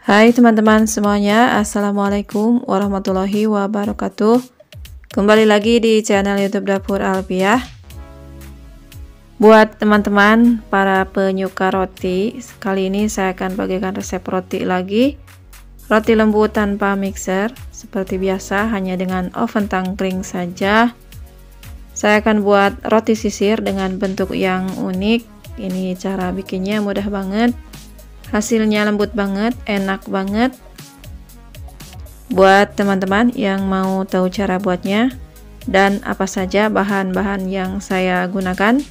Hai teman-teman semuanya, Assalamualaikum warahmatullahi wabarakatuh. Kembali lagi di channel YouTube Dapur Alfiah. Buat teman-teman para penyuka roti, kali ini saya akan bagikan resep roti lagi. Roti lembut tanpa mixer, seperti biasa hanya dengan oven tangkring saja. Saya akan buat roti sisir dengan bentuk yang unik. Ini cara bikinnya mudah banget. Hasilnya lembut banget, enak banget. Buat teman-teman yang mau tahu cara buatnya dan apa saja bahan-bahan yang saya gunakan,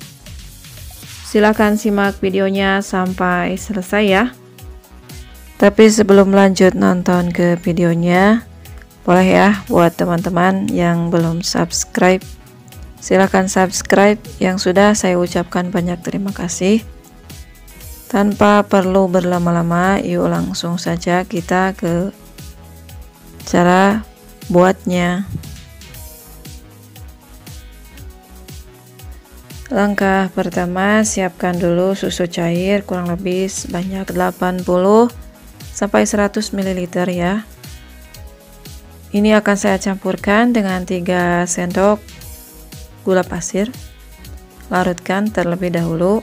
silahkan simak videonya sampai selesai ya. Tapi sebelum lanjut nonton ke videonya, boleh ya buat teman-teman yang belum subscribe, silahkan subscribe. Yang sudah, saya ucapkan banyak terima kasih. Tanpa perlu berlama-lama, yuk langsung saja kita ke cara buatnya. Langkah pertama, siapkan dulu susu cair kurang lebih sebanyak 80 sampai 100 ml ya. Ini akan saya campurkan dengan 3 sendok gula pasir. Larutkan terlebih dahulu.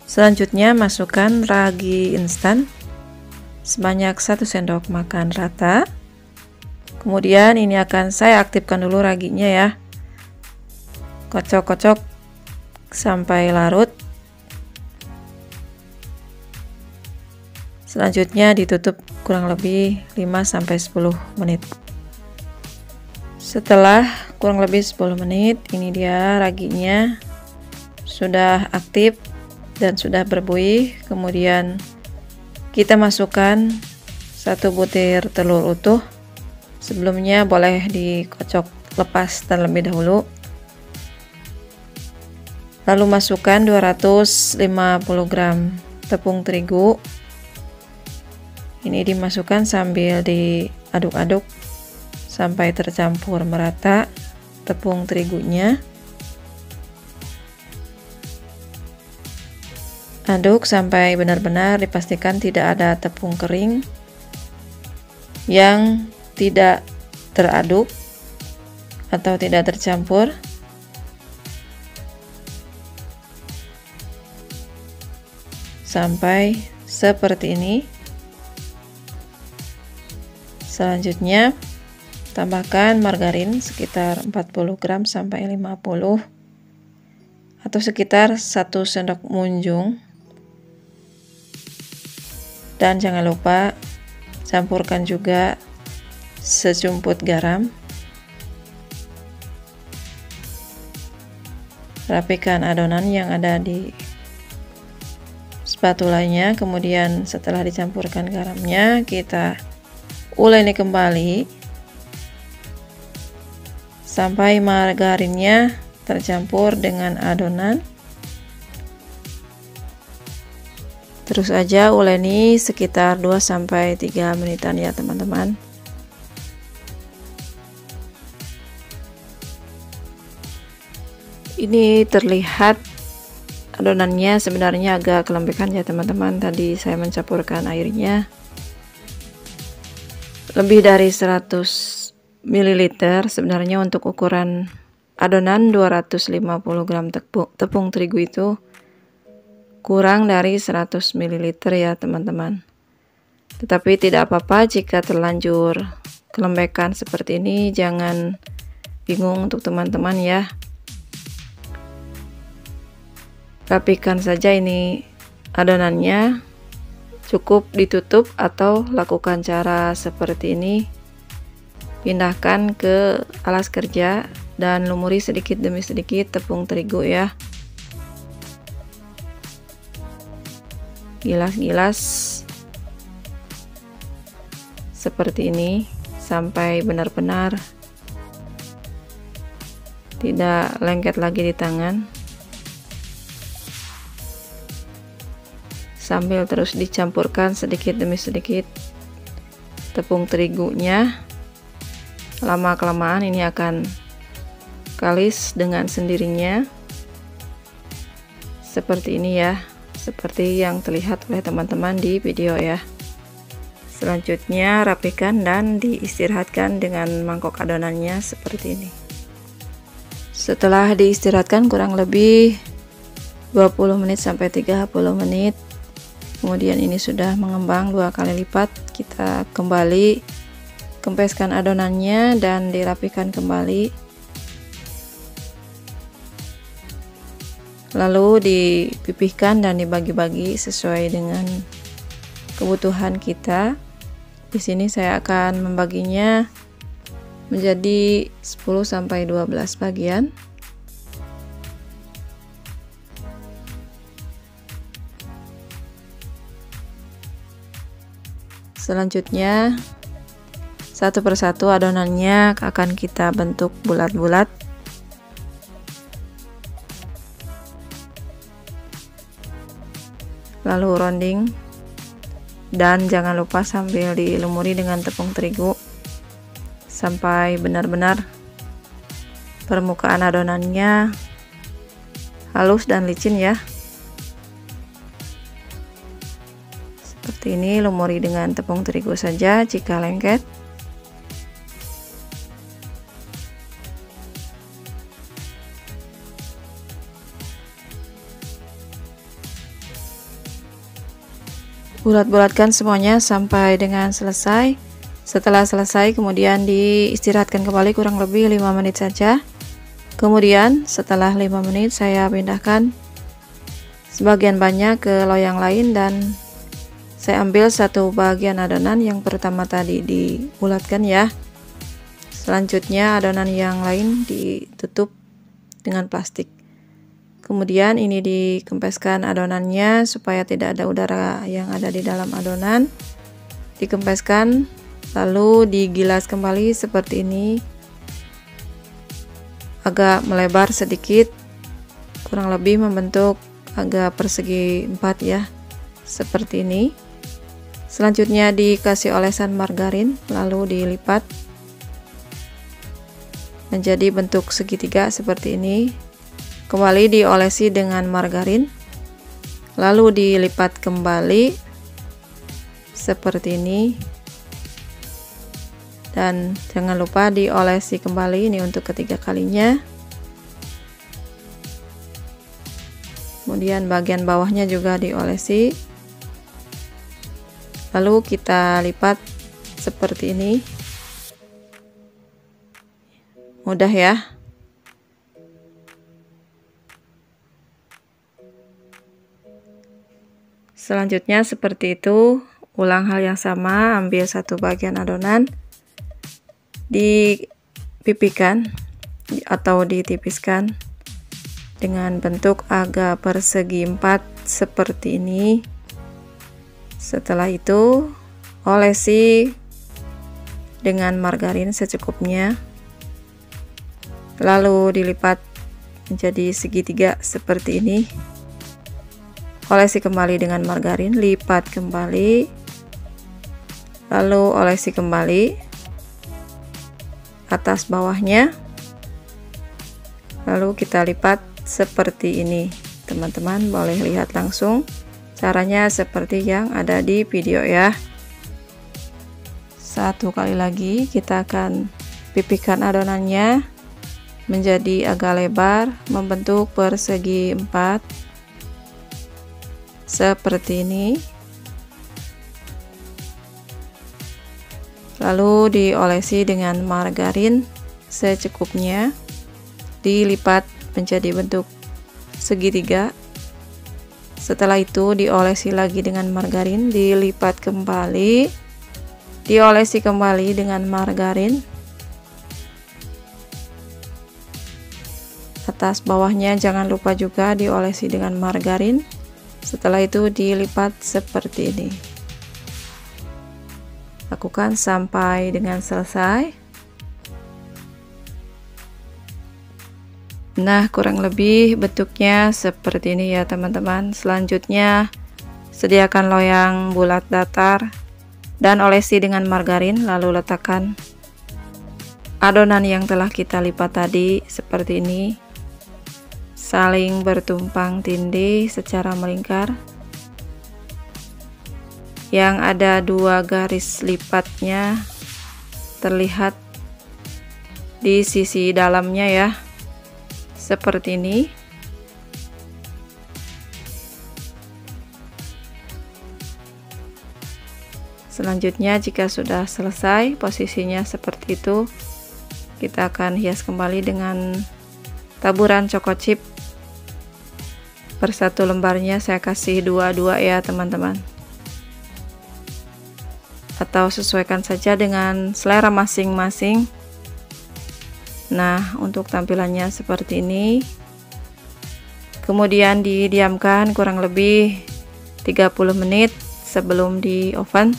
Selanjutnya masukkan ragi instan sebanyak 1 sendok makan rata. Kemudian ini akan saya aktifkan dulu raginya ya. Kocok-kocok sampai larut. Selanjutnya ditutup kurang lebih 5-10 menit. Setelah kurang lebih 10 menit, ini dia raginya sudah aktif dan sudah berbuih. Kemudian kita masukkan 1 butir telur utuh. Sebelumnya boleh dikocok lepas terlebih dahulu. Lalu masukkan 250 gram tepung terigu. Ini dimasukkan sambil diaduk-aduk sampai tercampur merata tepung terigunya. Aduk sampai benar-benar dipastikan tidak ada tepung kering yang tidak teraduk atau tidak tercampur. Sampai seperti ini. Selanjutnya tambahkan margarin sekitar 40 gram sampai 50 atau sekitar 1 sendok munjung. Dan jangan lupa campurkan juga sejumput garam. Rapikan adonan yang ada di spatulanya. Kemudian setelah dicampurkan garamnya, kita uleni kembali sampai margarinnya tercampur dengan adonan. Terus aja uleni sekitar 2-3 menitan ya teman-teman. Ini terlihat adonannya sebenarnya agak kelembekan ya teman-teman. Tadi saya mencampurkan airnya lebih dari 100 ml. Sebenarnya untuk ukuran adonan 250 gram tepung terigu itu kurang dari 100 ml ya teman-teman. Tetapi tidak apa-apa jika terlanjur kelembekan seperti ini, jangan bingung untuk teman-teman ya. Rapikan saja ini adonannya, cukup ditutup atau lakukan cara seperti ini. Pindahkan ke alas kerja dan lumuri sedikit demi sedikit tepung terigu ya. Gilas-gilas seperti ini sampai benar-benar tidak lengket lagi di tangan. Sambil terus dicampurkan sedikit demi sedikit tepung terigunya. Lama-kelamaan ini akan kalis dengan sendirinya seperti ini ya. seperti yang terlihat oleh teman-teman di video ya. Selanjutnya rapikan dan diistirahatkan dengan mangkok adonannya seperti ini. Setelah diistirahatkan kurang lebih 20 menit sampai 30 menit, kemudian ini sudah mengembang 2 kali lipat. Kita kembali kempeskan adonannya dan dirapikan kembali, lalu dipipihkan dan dibagi-bagi sesuai dengan kebutuhan kita. Di sini saya akan membaginya menjadi 10 sampai 12 bagian. Selanjutnya satu persatu adonannya akan kita bentuk bulat-bulat. Lalu rounding. Dan jangan lupa sambil dilumuri dengan tepung terigu sampai benar-benar permukaan adonannya halus dan licin ya. Seperti ini, lumuri dengan tepung terigu saja jika lengket. Bulat-bulatkan semuanya sampai dengan selesai. Setelah selesai kemudian diistirahatkan kembali kurang lebih 5 menit saja. Kemudian setelah 5 menit saya pindahkan sebagian banyak ke loyang lain dan saya ambil satu bagian adonan yang pertama tadi dibulatkan ya. Selanjutnya adonan yang lain ditutup dengan plastik. Kemudian ini dikempeskan adonannya supaya tidak ada udara yang ada di dalam adonan. Dikempeskan lalu digilas kembali seperti ini, agak melebar sedikit, kurang lebih membentuk agak persegi 4 ya, seperti ini. Selanjutnya dikasih olesan margarin lalu dilipat menjadi bentuk segitiga seperti ini. Kembali diolesi dengan margarin, lalu dilipat kembali seperti ini, dan jangan lupa diolesi kembali ini untuk ketiga kalinya. Kemudian bagian bawahnya juga diolesi, lalu kita lipat seperti ini. Mudah ya. Selanjutnya seperti itu, ulang hal yang sama, ambil satu bagian adonan, dipipihkan atau ditipiskan dengan bentuk agak persegi 4 seperti ini. Setelah itu olesi dengan margarin secukupnya, lalu dilipat menjadi segitiga seperti ini. Olesi kembali dengan margarin, lipat kembali, lalu olesi kembali atas bawahnya, lalu kita lipat seperti ini. Teman-teman boleh lihat langsung caranya seperti yang ada di video ya. Satu kali lagi kita akan pipihkan adonannya menjadi agak lebar, membentuk persegi 4 seperti ini, lalu diolesi dengan margarin secukupnya, dilipat menjadi bentuk segitiga. Setelah itu diolesi lagi dengan margarin, dilipat kembali, diolesi kembali dengan margarin, atas bawahnya jangan lupa juga diolesi dengan margarin. Setelah itu dilipat seperti ini. Lakukan sampai dengan selesai. Nah, kurang lebih bentuknya seperti ini ya teman-teman. Selanjutnya sediakan loyang bulat datar dan olesi dengan margarin, lalu letakkan adonan yang telah kita lipat tadi seperti ini, saling bertumpang tindih secara melingkar. yang ada 2 garis lipatnya terlihat di sisi dalamnya ya, seperti ini. Selanjutnya jika sudah selesai posisinya seperti itu, kita akan hias kembali dengan taburan choco chip. Per 1 lembarnya saya kasih 2 ya teman-teman, atau sesuaikan saja dengan selera masing-masing. Nah, untuk tampilannya seperti ini. Kemudian didiamkan kurang lebih 30 menit sebelum di oven.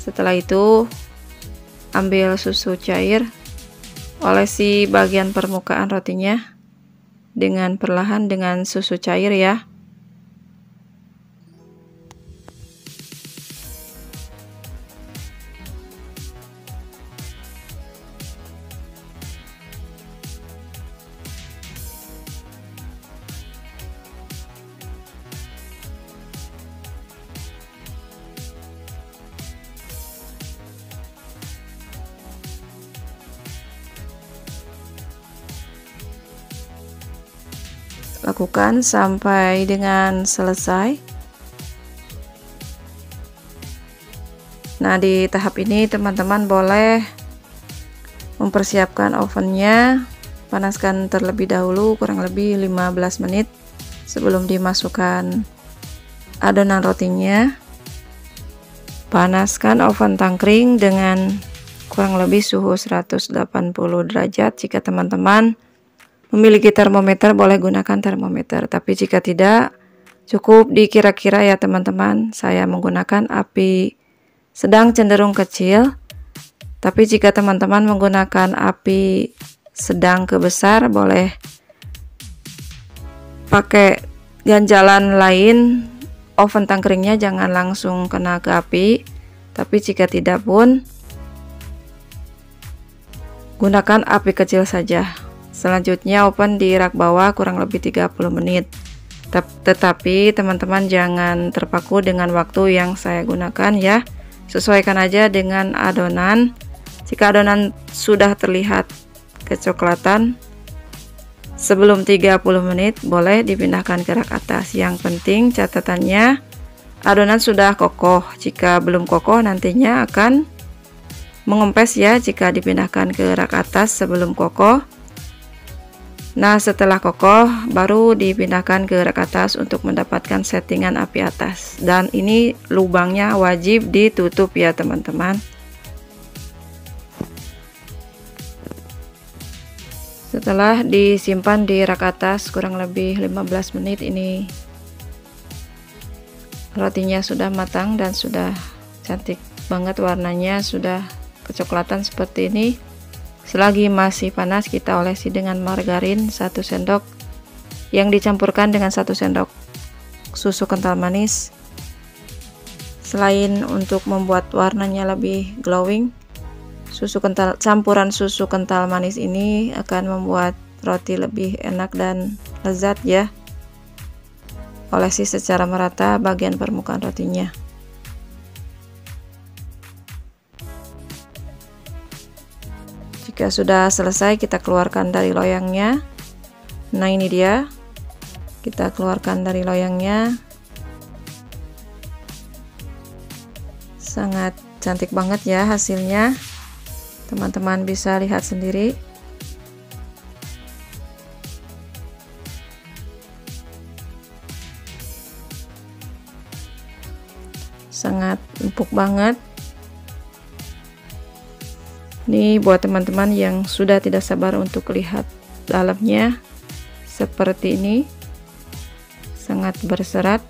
Setelah itu ambil susu cair, olesi bagian permukaan rotinya dengan perlahan dengan susu cair ya. Lakukan sampai dengan selesai. Nah, di tahap ini teman-teman boleh mempersiapkan ovennya. Panaskan terlebih dahulu kurang lebih 15 menit sebelum dimasukkan adonan rotinya. Panaskan oven tangkring dengan kurang lebih suhu 180 derajat. Jika teman-teman memiliki termometer boleh gunakan termometer, tapi jika tidak cukup dikira-kira ya teman-teman. Saya menggunakan api sedang cenderung kecil, tapi jika teman-teman menggunakan api sedang ke besar boleh pakai ganjalan lain. Oven tangkringnya jangan langsung kena ke api, tapi jika tidak pun gunakan api kecil saja. Selanjutnya oven di rak bawah kurang lebih 30 menit. Tetapi teman-teman jangan terpaku dengan waktu yang saya gunakan ya. Sesuaikan aja dengan adonan. Jika adonan sudah terlihat kecoklatan sebelum 30 menit boleh dipindahkan ke rak atas. Yang penting catatannya adonan sudah kokoh. Jika belum kokoh nantinya akan mengempes ya jika dipindahkan ke rak atas sebelum kokoh. Nah, setelah kokoh baru dipindahkan ke rak atas untuk mendapatkan settingan api atas. Dan ini lubangnya wajib ditutup ya teman-teman. Setelah disimpan di rak atas kurang lebih 15 menit, ini rotinya sudah matang dan sudah cantik banget warnanya, sudah kecoklatan seperti ini. Selagi masih panas kita olesi dengan margarin 1 sendok yang dicampurkan dengan 1 sendok susu kental manis. Selain untuk membuat warnanya lebih glowing, campuran susu kental manis ini akan membuat roti lebih enak dan lezat ya. Olesi secara merata bagian permukaan rotinya. Jika sudah selesai kita keluarkan dari loyangnya. Nah, ini dia. Kita keluarkan dari loyangnya. Sangat cantik banget ya hasilnya. Teman-teman bisa lihat sendiri. Sangat empuk banget. Ini buat teman-teman yang sudah tidak sabar untuk lihat dalamnya, seperti ini, sangat berserat.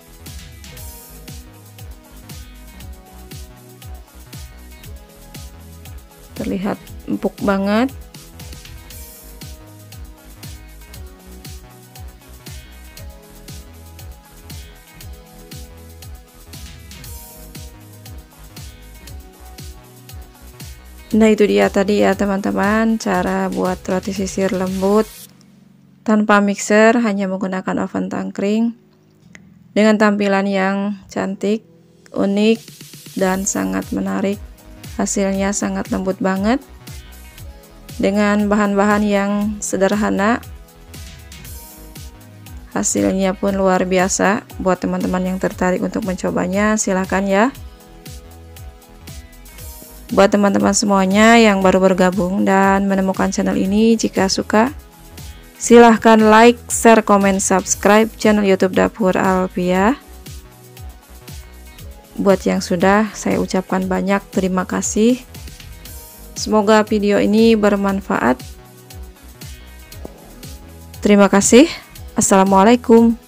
Terlihat empuk banget. Nah, itu dia tadi ya teman-teman, cara buat roti sisir lembut tanpa mixer, hanya menggunakan oven tangkring dengan tampilan yang cantik, unik dan sangat menarik. Hasilnya sangat lembut banget dengan bahan-bahan yang sederhana. Hasilnya pun luar biasa. Buat teman-teman yang tertarik untuk mencobanya, silahkan ya. Buat teman-teman semuanya yang baru bergabung dan menemukan channel ini, jika suka silahkan like, share, komen, subscribe channel YouTube Dapur Alfiah. Buat yang sudah, saya ucapkan banyak terima kasih. Semoga video ini bermanfaat. Terima kasih. Assalamualaikum.